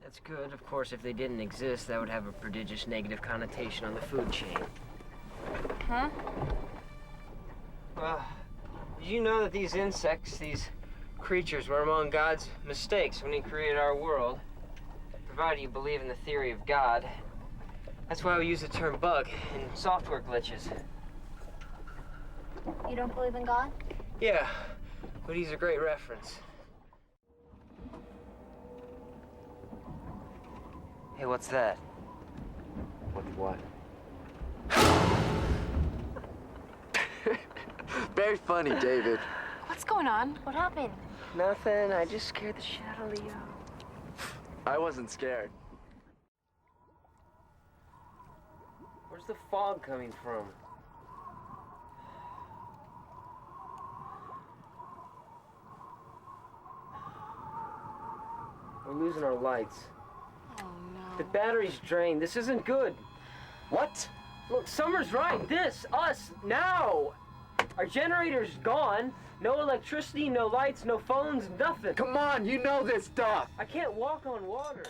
That's good. Of course, if they didn't exist, that would have a prodigious negative connotation on the food chain. Huh? Did you know that these insects, these creatures, were among God's mistakes when he created our world? Provided you believe in the theory of God. That's why we use the term bug in software glitches. You don't believe in God? Yeah, but he's a great reference. Hey, what's that? What? Very funny, David. What's going on? What happened? Nothing. I just scared the shit out of Leo. I wasn't scared. Where's the fog coming from? We're losing our lights. Oh, no. The battery's drained. This isn't good. What? Look, Summer's right. Us, now. Our generator's gone. No electricity, no lights, no phones, nothing. Come on, you know this stuff. I can't walk on water.